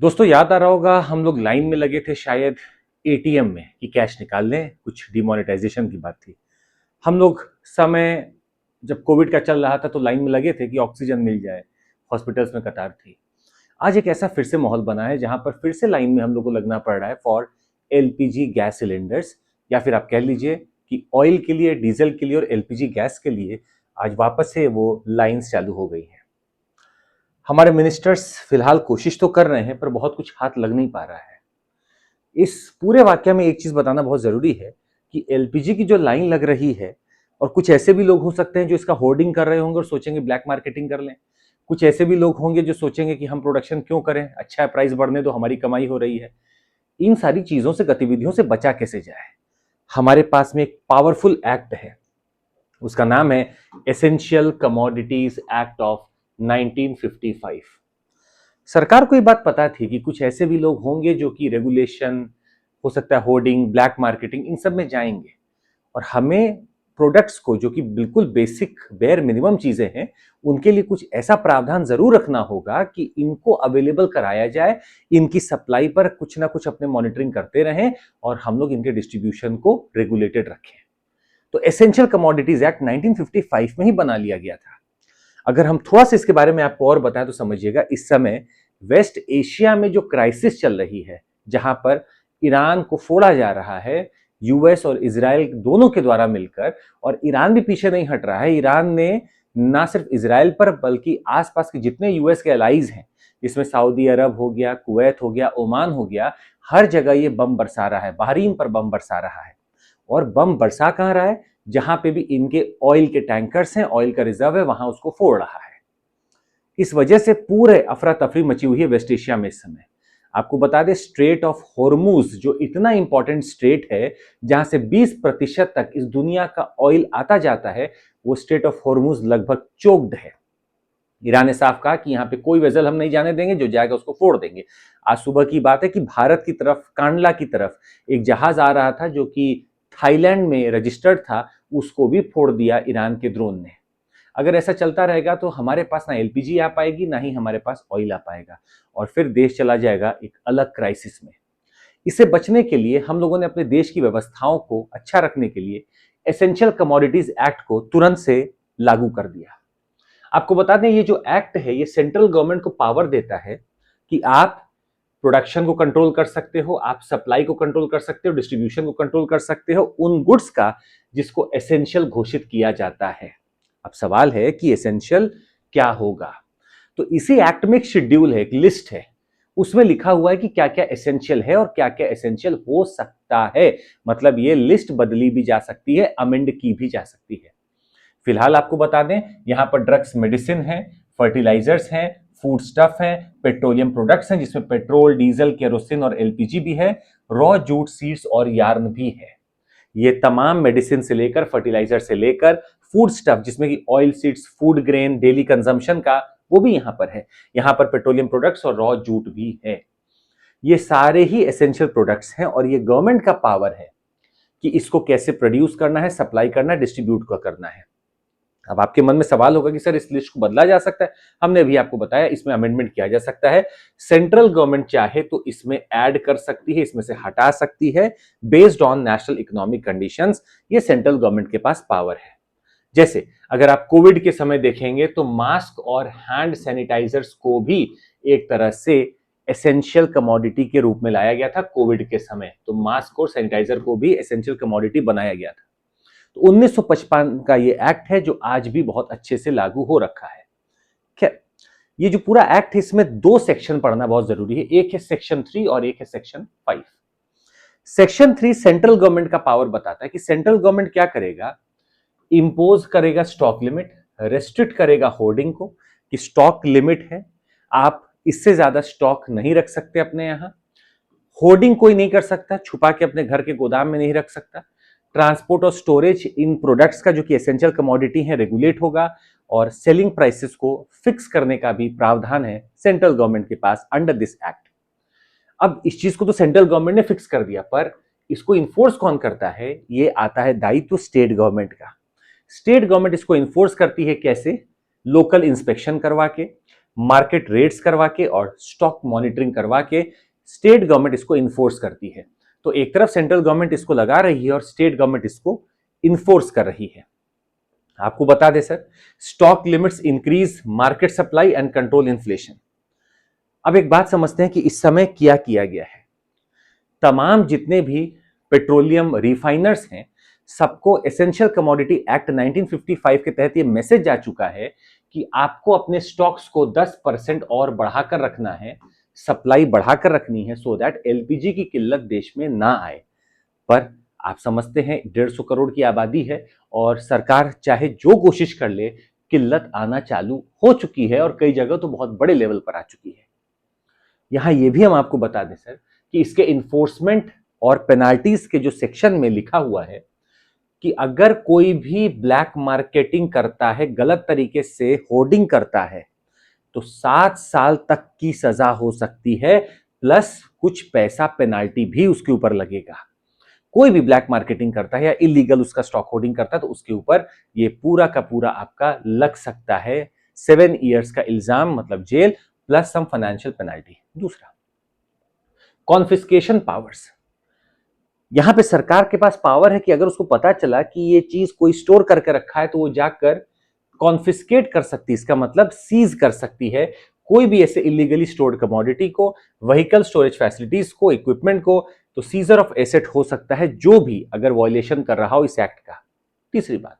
दोस्तों याद आ रहा होगा हम लोग लाइन में लगे थे शायद एटीएम में कि कैश निकाल लें। कुछ डिमोनेटाइजेशन की बात थी। हम लोग समय जब कोविड का चल रहा था तो लाइन में लगे थे कि ऑक्सीजन मिल जाए। हॉस्पिटल्स में कतार थी। आज एक ऐसा फिर से माहौल बना है जहां पर फिर से लाइन में हम लोग को लगना पड़ रहा है फॉर एलपीजी गैस सिलेंडर्स, या फिर आप कह लीजिए कि ऑयल के लिए, डीजल के लिए और एलपीजी गैस के लिए आज वापस से वो लाइंस चालू हो गई है। हमारे मिनिस्टर्स फिलहाल कोशिश तो कर रहे हैं पर बहुत कुछ हाथ लग नहीं पा रहा है। इस पूरे वाक्य में एक चीज बताना बहुत जरूरी है कि एलपीजी की जो लाइन लग रही है, और कुछ ऐसे भी लोग हो सकते हैं जो इसका होर्डिंग कर रहे होंगे और सोचेंगे ब्लैक मार्केटिंग कर लें। कुछ ऐसे भी लोग होंगे जो सोचेंगे कि हम प्रोडक्शन क्यों करें, अच्छा है प्राइस बढ़ने दो, हमारी कमाई हो रही है। इन सारी चीजों से, गतिविधियों से बचा कैसे जाए? हमारे पास में एक पावरफुल एक्ट है, उसका नाम है एसेंशियल कमोडिटीज एक्ट ऑफ 1955। सरकार को ये बात पता थी कि कुछ ऐसे भी लोग होंगे जो कि रेगुलेशन, हो सकता है होर्डिंग, ब्लैक मार्केटिंग, इन सब में जाएंगे। और हमें प्रोडक्ट्स को, जो कि बिल्कुल बेसिक बेयर मिनिमम चीजें हैं, उनके लिए कुछ ऐसा प्रावधान जरूर रखना होगा कि इनको अवेलेबल कराया जाए, इनकी सप्लाई पर कुछ ना कुछ अपने मॉनिटरिंग करते रहें और हम लोग इनके डिस्ट्रीब्यूशन को रेगुलेटेड रखें। तो एसेंशियल कमोडिटीज एक्ट 1955 में ही बना लिया गया था। अगर हम थोड़ा सा इसके बारे में आपको और बताएं तो समझिएगा, इस समय वेस्ट एशिया में जो क्राइसिस चल रही है, जहां पर ईरान को फोड़ा जा रहा है यूएस और इजराइल दोनों के द्वारा मिलकर, और ईरान भी पीछे नहीं हट रहा है। ईरान ने ना सिर्फ इजराइल पर बल्कि आसपास के जितने यूएस के अलाइज हैं, जिसमें सऊदी अरब हो गया, कुवैत हो गया, ओमान हो गया, हर जगह ये बम बरसा रहा है, बहरीन पर बम बरसा रहा है। और बम बरसा कहां रहा है? जहां पे भी इनके ऑयल के टैंकर्स हैं, ऑयल का रिजर्व है, वहां उसको फोड़ रहा है। इस वजह से पूरे अफरा तफरी मची हुई है वेस्ट एशिया में इस समय। आपको बता दें, स्ट्रेट ऑफ हॉर्मूज जो इतना इंपॉर्टेंट स्ट्रेट है, जहां से 20% तक इस दुनिया का ऑयल आता जाता है, वो स्ट्रेट ऑफ हॉर्मूज लगभग चोक्ड है। ईरान ने साफ कहा कि यहां पे कोई वेसल हम नहीं जाने देंगे, जो जाएगा उसको फोड़ देंगे। आज सुबह की बात है कि भारत की तरफ, कांडला की तरफ एक जहाज आ रहा था जो कि थाईलैंड में रजिस्टर्ड था, उसको भी फोड़ दिया ईरान के ड्रोन ने। अगर ऐसा चलता रहेगा तो हमारे पास ना एलपीजी आ पाएगी, ना ही हमारे पास ऑयल आ पाएगा, और फिर देश चला जाएगा एक अलग क्राइसिस में। इससे बचने के लिए हम लोगों ने अपने देश की व्यवस्थाओं को अच्छा रखने के लिए एसेंशियल कमोडिटीज एक्ट को तुरंत से लागू कर दिया। आपको बता दें, ये जो एक्ट है ये सेंट्रल गवर्नमेंट को पावर देता है कि आप प्रोडक्शन को कंट्रोल कर सकते हो, आप सप्लाई को कंट्रोल कर सकते हो, डिस्ट्रीब्यूशन को कंट्रोल कर सकते हो उन गुड्स का जिसको एसेंशियल घोषित किया जाता है। अब सवाल है कि एसेंशियल क्या होगा? तो इसी एक्ट में एक शेड्यूल है, एक लिस्ट है, उसमें लिखा हुआ है कि क्या क्या एसेंशियल है और क्या क्या एसेंशियल हो सकता है। मतलब ये लिस्ट बदली भी जा सकती है, अमेंड की भी जा सकती है। फिलहाल आपको बता दें, यहां पर ड्रग्स, मेडिसिन है, फर्टिलाइजर्स हैं, फूड स्टफ है, पेट्रोलियम प्रोडक्ट्स हैं जिसमें पेट्रोल, डीजल, केरोसिन और एलपीजी भी है, रॉ जूट, सीड्स और यार्न भी है। ये तमाम मेडिसिन से लेकर, फर्टिलाइजर से लेकर, फूड स्टफ जिसमें कि oil seeds, food grain, daily consumption का, वो भी यहां पर है। यहां पर पेट्रोलियम प्रोडक्ट्स और रॉ जूट भी है। ये सारे ही एसेंशियल प्रोडक्ट्स हैं और ये गवर्नमेंट का पावर है कि इसको कैसे प्रोड्यूस करना है, सप्लाई करना है, डिस्ट्रीब्यूट करना है। अब आपके मन में सवाल होगा कि सर इस लिस्ट को बदला जा सकता है। हमने अभी आपको बताया इसमें अमेंडमेंट किया जा सकता है। सेंट्रल गवर्नमेंट चाहे तो इसमें ऐड कर सकती है, इसमें से हटा सकती है, based on national economic conditions. ये सेंट्रल गवर्नमेंट के पास पावर है। जैसे अगर आप कोविड के समय देखेंगे तो मास्क और हैंड सैनिटाइजर्स को भी एक तरह से एसेंशियल कमोडिटी के रूप में लाया गया था कोविड के समय। तो मास्क और सैनिटाइजर को भी एसेंशियल कमोडिटी बनाया गया था। तो 1955 का ये एक्ट है जो आज भी बहुत अच्छे से लागू हो रखा है। खैर, ये जो पूरा एक्ट है इसमें दो सेक्शन पढ़ना बहुत जरूरी है, एक है सेक्शन 3 और एक है सेक्शन 5। सेक्शन 3 सेंट्रल गवर्नमेंट का पावर बताता है कि सेंट्रल गवर्नमेंट क्या करेगा, इंपोज करेगा स्टॉक लिमिट, रेस्ट्रिक्ट करेगा होर्डिंग को कि स्टॉक लिमिट है, आप इससे ज्यादा स्टॉक नहीं रख सकते अपने यहां। होर्डिंग कोई नहीं कर सकता, छुपा के अपने घर के गोदाम में नहीं रख सकता। ट्रांसपोर्ट और स्टोरेज इन प्रोडक्ट्स का जो कि एसेंशियल कमोडिटी है रेगुलेट होगा, और सेलिंग प्राइसेस को फिक्स करने का भी प्रावधान है सेंट्रल गवर्नमेंट के पास अंडर दिस एक्ट। अब इस चीज को तो सेंट्रल गवर्नमेंट ने फिक्स कर दिया, पर इसको इन्फोर्स कौन करता है? ये आता है दायित्व स्टेट गवर्नमेंट का। स्टेट गवर्नमेंट इसको इन्फोर्स करती है कैसे? लोकल इंस्पेक्शन करवा के, मार्केट रेट्स करवा के और स्टॉक मॉनिटरिंग करवा के स्टेट गवर्नमेंट इसको इन्फोर्स करती है। तो एक तरफ सेंट्रल गवर्नमेंट इसको लगा रही है और स्टेट गवर्नमेंट इसको इन्फोर्स कर रही है। आपको बता दें sir, stock limits increase market supply and control inflation. अब एक बात समझते हैं कि इस समय क्या किया गया है। तमाम जितने भी पेट्रोलियम रिफाइनर्स हैं, सबको एसेंशियल कमोडिटी एक्ट 1955 के तहत यह मैसेज जा चुका है कि आपको अपने स्टॉक्स को 10% और बढ़ाकर रखना है, सप्लाई बढ़ाकर रखनी है, सो दैट एलपीजी की किल्लत देश में ना आए। पर आप समझते हैं 150 करोड़ की आबादी है और सरकार चाहे जो कोशिश कर ले, किल्लत आना चालू हो चुकी है और कई जगह तो बहुत बड़े लेवल पर आ चुकी है। यहां यह भी हम आपको बता दें सर कि इसके इन्फोर्समेंट और पेनाल्टीज के जो सेक्शन में लिखा हुआ है कि अगर कोई भी ब्लैक मार्केटिंग करता है, गलत तरीके से होर्डिंग करता है, तो 7 साल तक की सजा हो सकती है, प्लस कुछ पैसा पेनाल्टी भी उसके ऊपर लगेगा। कोई भी ब्लैक मार्केटिंग करता है या इलीगल उसका स्टॉक होर्डिंग करता है तो उसके ऊपर ये पूरा का पूरा आपका लग सकता है 7 ईयर्स का इल्जाम, मतलब जेल, प्लस सम फाइनेंशियल पेनाल्टी। दूसरा, कॉन्फिस्केशन पावर्स। यहां पे सरकार के पास पावर है कि अगर उसको पता चला कि ये चीज कोई स्टोर करके रखा है तो वो जाकर कॉन्फिस्केट कर सकती है, इसका मतलब सीज कर सकती है कोई भी ऐसे इलीगली स्टोर्ड कमोडिटी को, व्हीकल स्टोरेज फैसिलिटीज को, इक्विपमेंट को। तो सीजर ऑफ एसेट हो सकता है जो भी अगर वॉयलेशन कर रहा हो इस एक्ट का। तीसरी बात,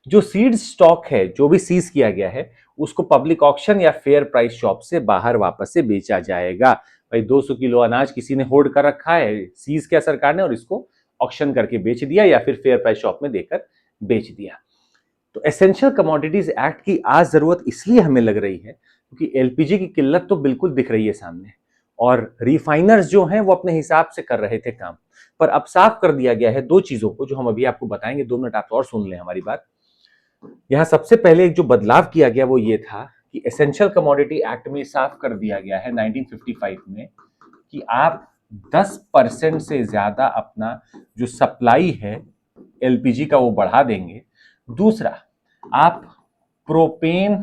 जो सीड स्टॉक है जो भी सीज किया गया है उसको पब्लिक ऑक्शन या फेयर प्राइस शॉप से बाहर वापस से बेचा जाएगा। भाई 200 किलो अनाज किसी ने होल्ड कर रखा है, सीज किया सरकार ने और इसको ऑक्शन करके बेच दिया या फिर फेयर प्राइस शॉप में देकर बेच दिया। तो एसेंशियल कमोडिटीज एक्ट की आज जरूरत इसलिए हमें लग रही है क्योंकि एलपीजी की किल्लत तो बिल्कुल दिख रही है सामने और रिफाइनर्स जो हैं वो अपने हिसाब से कर रहे थे काम, पर अब साफ कर दिया गया है दो चीजों को जो हम अभी आपको बताएंगे। 2 मिनट आप और सुन लें हमारी बात। यहां सबसे पहले एक जो बदलाव किया गया वो ये था कि एसेंशियल कमोडिटी एक्ट में साफ कर दिया गया है 1955 में कि आप 10% से ज्यादा अपना जो सप्लाई है एलपीजी का वो बढ़ा देंगे। दूसरा, आप प्रोपेन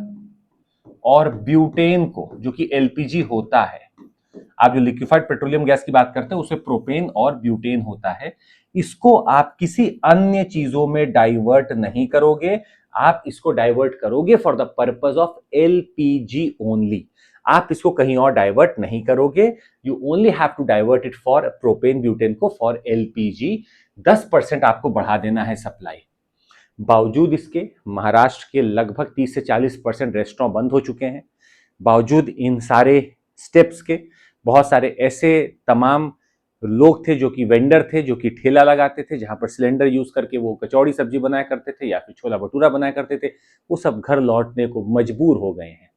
और ब्यूटेन को, जो कि एलपीजी होता है, आप जो लिक्विफाइड पेट्रोलियम गैस की बात करते हैं उसे प्रोपेन और ब्यूटेन होता है, इसको आप किसी अन्य चीजों में डाइवर्ट नहीं करोगे, आप इसको डाइवर्ट करोगे for the purpose of LPG only. आप इसको कहीं और डाइवर्ट नहीं करोगे, you only have to divert it for propane butane को फॉर एलपीजी। 10% आपको बढ़ा देना है सप्लाई। बावजूद इसके महाराष्ट्र के लगभग 30 से 40% रेस्टोरेंट बंद हो चुके हैं। बावजूद इन सारे स्टेप्स के बहुत सारे ऐसे तमाम लोग थे जो कि वेंडर थे, जो कि ठेला लगाते थे, जहां पर सिलेंडर यूज करके वो कचौड़ी सब्जी बनाया करते थे या फिर छोला भटूरा बनाया करते थे, वो सब घर लौटने को मजबूर हो गए हैं।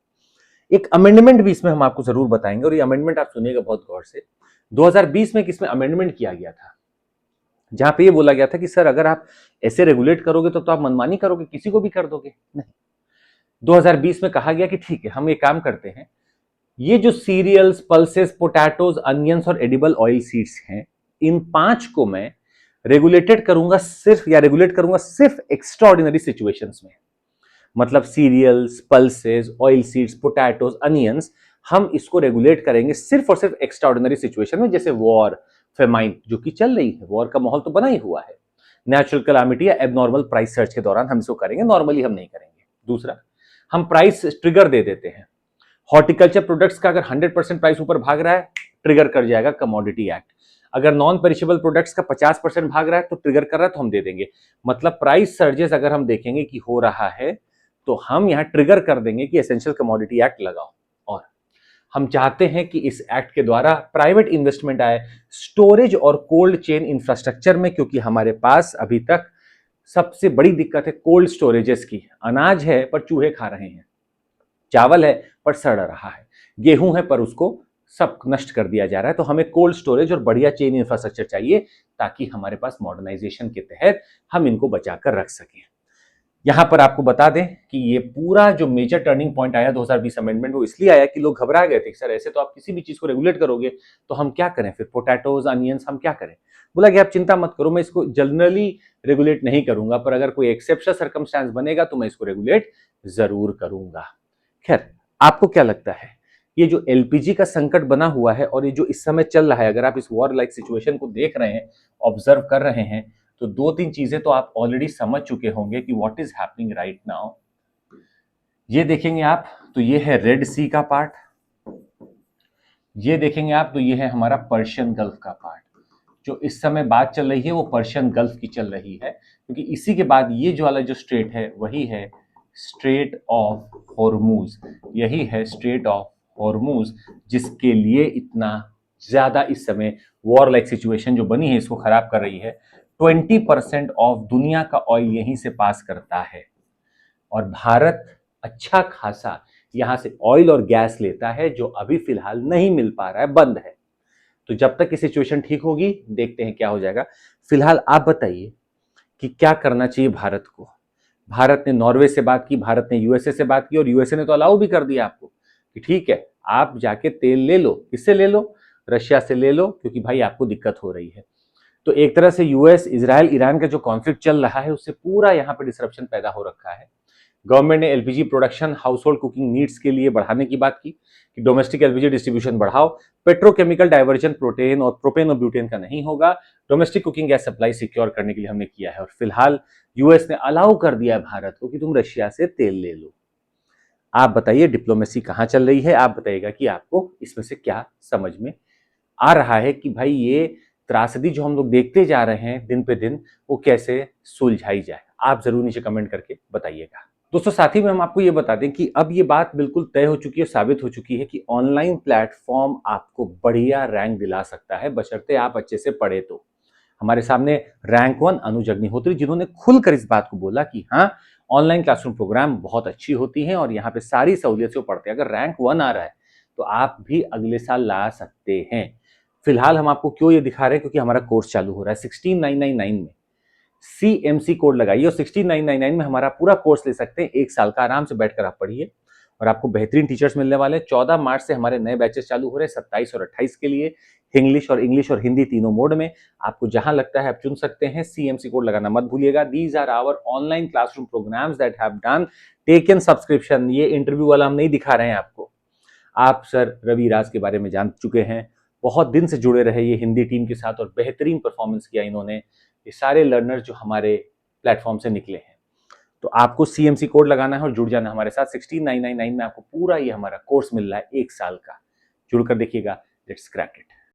एक अमेंडमेंट भी इसमें हम आपको जरूर बताएंगे और ये अमेंडमेंट आप सुनिएगा बहुत गौर से। 2020 में किसमें अमेंडमेंट किया गया था जहां पे ये बोला गया था कि सर अगर आप ऐसे रेगुलेट करोगे तो आप मनमानी करोगे, किसी को भी कर दोगे। नहीं, 2020 में कहा गया कि ठीक है हम ये काम करते हैं, ये जो सीरियल्स, पल्सेस, पोटैटोज, अनियंस और एडिबल ऑयल सीड्स हैं, इन 5 को मैं रेगुलेट करूंगा सिर्फ एक्स्ट्राऑर्डिनरी सिचुएशंस में। मतलब cereals, pulses, oil seeds, potatoes, onions, हम इसको रेगुलेट करेंगे सिर्फ और सिर्फ एक्स्ट्राऑर्डिनरी सिचुएशन में, जैसे वॉर, फेमाइन जो कि चल रही है, वॉर का माहौल तो बना ही हुआ है, नेचुरल कैलामिटी या एबनॉर्मल प्राइस सर्च के दौरान हम इसको करेंगे, नॉर्मली हम नहीं करेंगे। दूसरा, हम प्राइस ट्रिगर दे देते हैं। हॉर्टिकल्चर प्रोडक्ट्स का अगर 100% प्राइस ऊपर भाग रहा है, ट्रिगर कर जाएगा कमोडिटी एक्ट। अगर नॉन पेरिशेबल प्रोडक्ट्स का 50% भाग रहा है तो ट्रिगर कर रहा है तो हम दे देंगे। मतलब प्राइस सर्जेस अगर हम देखेंगे कि हो रहा है तो हम यहां ट्रिगर कर देंगे कि एसेंशियल कमोडिटी एक्ट लगाओ। और हम चाहते हैं कि इस एक्ट के द्वारा प्राइवेट इन्वेस्टमेंट आए स्टोरेज और कोल्ड चेन इंफ्रास्ट्रक्चर में, क्योंकि हमारे पास अभी तक सबसे बड़ी दिक्कत है कोल्ड स्टोरेजेस की। अनाज है पर चूहे खा रहे हैं, चावल है पर सड़ रहा है, गेहूं है पर उसको सब नष्ट कर दिया जा रहा है। तो हमें कोल्ड स्टोरेज और बढ़िया चेन इंफ्रास्ट्रक्चर चाहिए ताकि हमारे पास मॉडर्नाइजेशन के तहत हम इनको बचाकर रख सकें। यहां पर आपको बता दें कि ये पूरा जो मेजर टर्निंग पॉइंट आया 2020 अमेंडमेंट, वो इसलिए आया कि लोग घबरा गए थे कि सर ऐसे तो आप किसी भी चीज को रेगुलेट करोगे तो हम क्या करें, फिर पोटैटोज, अनियंस हम क्या करें। बोला कि आप चिंता मत करो, मैं इसको जनरली रेगुलेट नहीं करूंगा, पर अगर कोई एक्सेप्शनल सर्कमस्टांस बनेगा तो मैं इसको रेगुलेट जरूर करूंगा। खैर, आपको क्या लगता है, ये जो एलपीजी का संकट बना हुआ है और ये जो इस समय चल रहा है, अगर आप इस वॉर लाइक सिचुएशन को देख रहे हैं, ऑब्जर्व कर रहे हैं, तो 2-3 चीजें तो आप ऑलरेडी समझ चुके होंगे कि what is happening right now. ये देखेंगे आप तो ये है रेड सी का पार्ट, ये देखेंगे आप तो ये है हमारा पर्शियन गल्फ का पार्ट। जो इस समय बात चल रही है वो पर्शियन गल्फ की चल रही है, क्योंकि इसी के बाद ये जो वाला जो स्ट्रेट है वही है स्ट्रेट ऑफ हॉर्मूज। यही है स्ट्रेट ऑफ हॉर्मूज, जिसके लिए इतना ज्यादा इस समय वॉर लाइक सिचुएशन जो बनी है इसको खराब कर रही है। 20% ऑफ दुनिया का ऑयल यहीं से पास करता है और भारत अच्छा खासा यहां से ऑयल और गैस लेता है, जो अभी फिलहाल नहीं मिल पा रहा है, बंद है। तो जब तक की सिचुएशन ठीक होगी देखते हैं क्या हो जाएगा। फिलहाल आप बताइए कि क्या करना चाहिए भारत को। भारत ने नॉर्वे से बात की, भारत ने यूएसए से बात की और यूएसए ने तो अलाउ भी कर दिया आपको कि ठीक है आप जाके तेल ले लो। किससे ले लो? रशिया से ले लो, क्योंकि भाई आपको दिक्कत हो रही है। तो एक तरह से यूएस, इजराइल, ईरान का जो कॉन्फ्लिक्ट चल रहा है उससे पूरा यहाँ पे डिसरप्शन पैदा हो रखा है। गवर्नमेंट ने LPG production house hold cooking needs के लिए बढ़ाने की बात की कि डोमेस्टिक एलपीजी डिस्ट्रीब्यूशन बढ़ाओ, पेट्रोकेमिकल डाइवर्जन प्रोटेन और प्रोपेन और ब्यूटेन का नहीं होगा, domestic cooking gas supply secure करने के लिए हमने किया है। और फिलहाल यूएस ने अलाउ कर दिया है भारत को कि तुम रशिया से तेल ले लो। आप बताइए डिप्लोमेसी कहां चल रही है, आप बताइएगा कि आपको इसमें से क्या समझ में आ रहा है कि भाई ये त्रासदी जो हम लोग देखते जा रहे हैं दिन पे दिन वो कैसे सुलझाई जाए। आप जरूर नीचे कमेंट करके बताइएगा। दोस्तों साथ ही में हम आपको ये बता दें कि अब ये बात बिल्कुल तय हो चुकी है, साबित हो चुकी है कि ऑनलाइन प्लेटफॉर्म आपको बढ़िया रैंक दिला सकता है, बशर्ते आप अच्छे से पढ़े तो। हमारे सामने रैंक 1 अनुज अग्निहोत्री, जिन्होंने खुलकर इस बात को बोला कि हाँ ऑनलाइन क्लासरूम प्रोग्राम बहुत अच्छी होती हैं और यहाँ पे सारी सहूलियत से पढ़ते हैं। अगर रैंक 1 आ रहा है तो आप भी अगले साल ला सकते हैं। फिलहाल हम आपको क्यों ये दिखा रहे हैं, क्योंकि हमारा कोर्स चालू हो रहा है 16999 में। CMC कोड लगाइए और 16999 में हमारा पूरा कोर्स ले सकते हैं। 1 साल का आराम से बैठकर आप पढ़िए और आपको बेहतरीन टीचर्स मिलने वाले हैं। 14 मार्च से हमारे नए बैचेस चालू हो रहे हैं 27 और 28 के लिए, इंग्लिश और हिंदी तीनों मोड में। आपको जहां लगता है आप चुन सकते हैं। CMC कोड लगाना मत भूलिएगा। These are our online classroom programmes that have done taken subscription. ये इंटरव्यू वाला हम नहीं दिखा रहे हैं आपको। आप सर रवि राज के बारे में जान चुके हैं, बहुत दिन से जुड़े रहे ये हिंदी टीम के साथ और बेहतरीन परफॉर्मेंस किया इन्होंने। ये सारे लर्नर जो हमारे प्लेटफॉर्म से निकले हैं, तो आपको CMC कोड लगाना है और जुड़ जाना हमारे साथ। 16999 में आपको पूरा ये हमारा कोर्स मिल रहा है 1 साल का। जुड़कर देखिएगा। Let's crack it.